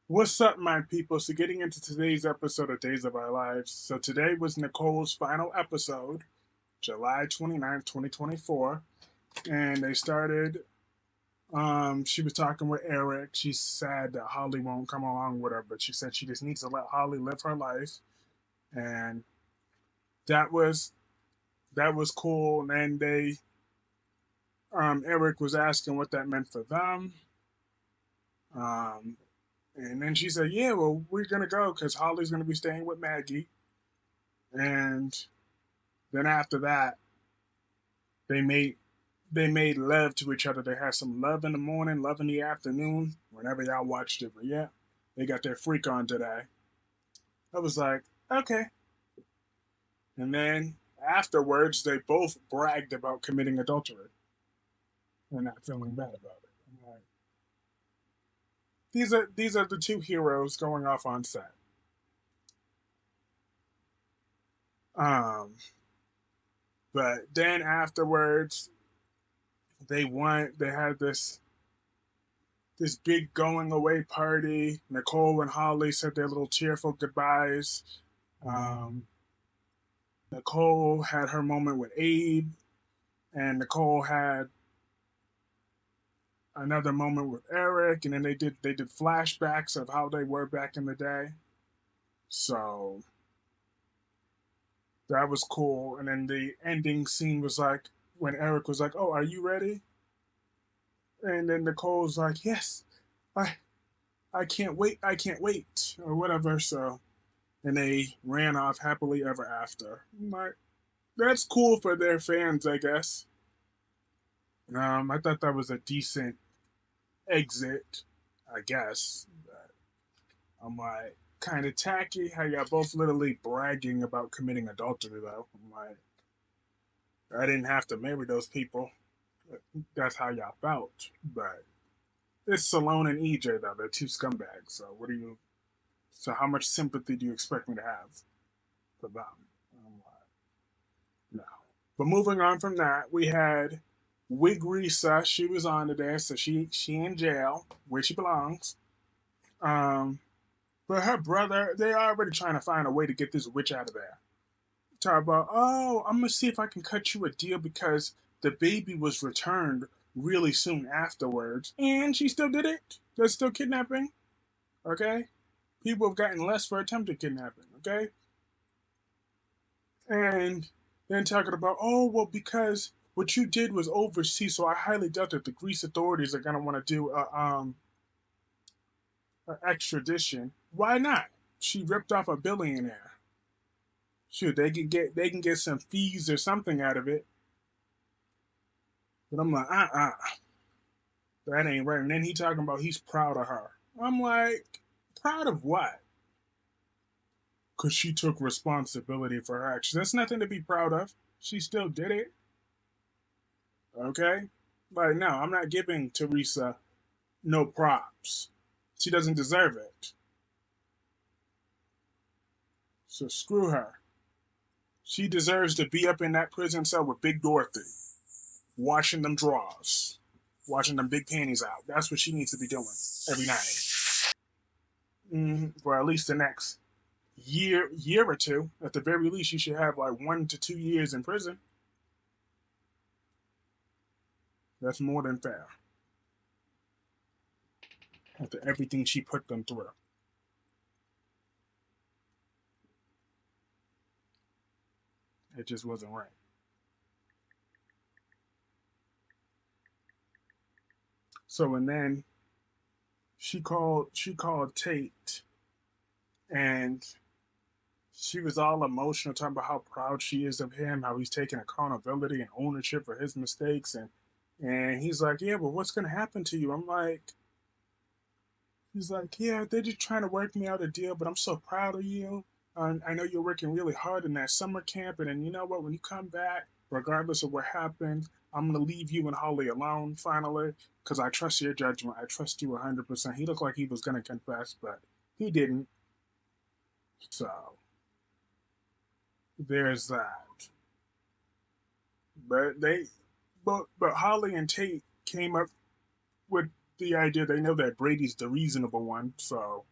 What's up, my people? So, getting into today's episode of Days of Our Lives. So, today was Nicole's final episode, July 29th, 2024. And they started, she was talking with Eric. She said that Holly won't come along with her, but she said she just needs to let Holly live her life. And that was that was cool. And then Eric was asking what that meant for them. Um, and then she said, "Yeah, well, we're gonna go because Holly's gonna be staying with Maggie." And then after that, they made they made love to each other. They had some love in the morning, love in the afternoon, whenever y'all watched it. But yeah, they got their freak on today. I was like, okay. And then afterwards, they both bragged about committing adultery and not feeling bad about it. I'm like, these are the two heroes going off on set. Um, but then afterwards, they had this big going away party. Nicole and Holly said their little tearful goodbyes. Um, Nicole had her moment with Abe, and Nicole had another moment with Eric, and then they did flashbacks of how they were back in the day. So that was cool. And then the ending scene was like when Eric was like, "Oh, are you ready?" And then Nicole's like, "Yes, I I can't wait," or whatever. So and they ran off happily ever after. Like, that's cool for their fans, I guess. I thought that was a decent exit, I guess. But I'm like, kind of tacky how y'all both literally bragging about committing adultery, though. I'm like, I didn't have to marry those people. That's how y'all felt. But it's Salone and EJ, though. They're two scumbags. So what do you? So how much sympathy do you expect me to have for them? I'm like, no. But moving on from that, we had Wig Risa. She was on today, so she in jail where she belongs. Um, but her brother, they already trying to find a way to get this witch out of there. Talk about, oh, I'm gonna see if I can cut you a deal because the baby was returned really soon afterwards, and she still did it. That's still kidnapping. Okay, people have gotten less for attempted kidnapping. Okay, and then talking about, oh, well, because what you did was overseas, so I highly doubt that the Greece authorities are gonna want to do a extradition. Why not? She ripped off a billionaire. Shoot, they can get some fees or something out of it. But I'm like, that ain't right. And then he talking about he's proud of her. I'm like, proud of what? Because she took responsibility for her actions. That's nothing to be proud of. She still did it. Okay? Like, no, I'm not giving Teresa no props. She doesn't deserve it. So screw her. She deserves to be up in that prison cell with Big Dorothy, washing them drawers, washing them big panties out. That's what she needs to be doing every night. For at least the next year or two. At the very least, you should have like 1 to 2 years in prison. That's more than fair after everything she put them through. It just wasn't right. So and then she called Tate, and she was all emotional, talking about how proud she is of him, how he's taking accountability and ownership for his mistakes, and he's like, yeah, but what's gonna happen to you? I'm like, he's like, yeah, they're just trying to work me out a deal, but I'm so proud of you. I know you're working really hard in that summer camp, and then you know what? When you come back, regardless of what happens, I'm gonna leave you and Holly alone finally, because I trust your judgment. I trust you 100%. He looked like he was gonna confess, but he didn't. So there's that. But Holly and Tate came up with the idea they know that Brady's the reasonable one, so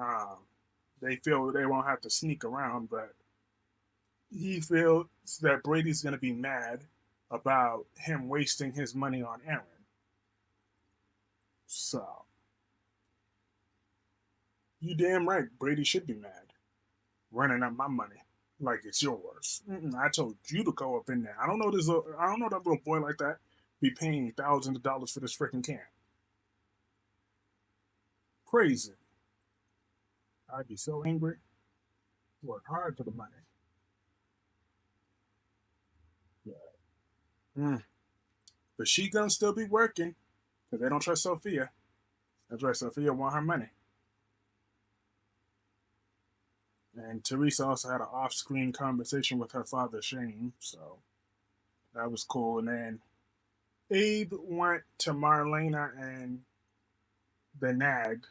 um, they feel they won't have to sneak around. But he feels that Brady's going to be mad about him wasting his money on Aaron. So you damn right, Brady should be mad, running up my money like it's yours. I told you to go up in there. I don't know this. I don't know that little boy like that be paying thousands of dollars for this freaking can. Crazy. I'd be so angry. Work hard for the money. Yeah. Mm. But she gonna still be working because they don't trust Sophia. That's right. Sophia want her money. And Teresa also had an off-screen conversation with her father Shane, so that was cool. And then Abe went to Marlena and the Nag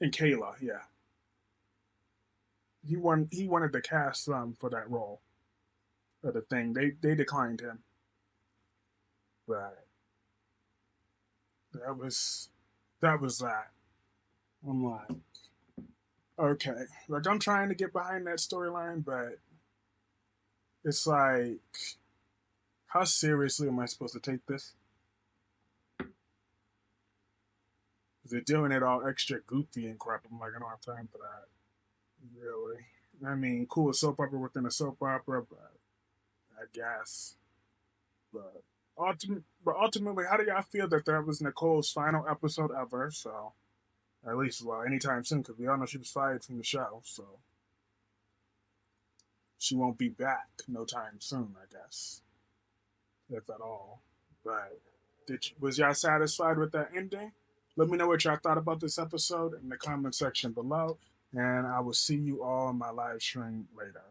and Kayla. Yeah, he wanted to cast them for that role of the thing. They declined him, but that was that was that. I'm like, okay, like I'm trying to get behind that storyline, but it's like, how seriously am I supposed to take this? They're doing it all extra goofy and crap. I'm like, I don't have time for that. Really? I mean, cool soap opera within a soap opera, but I guess. But ultimately, how do y'all feel that that was Nicole's final episode ever? So at least, well, anytime soon, because we all know she was fired from the show, so she won't be back no time soon, I guess, if at all. But was y'all satisfied with that ending? Let me know what y'all thought about this episode in the comment section below, and I will see you all in my live stream later.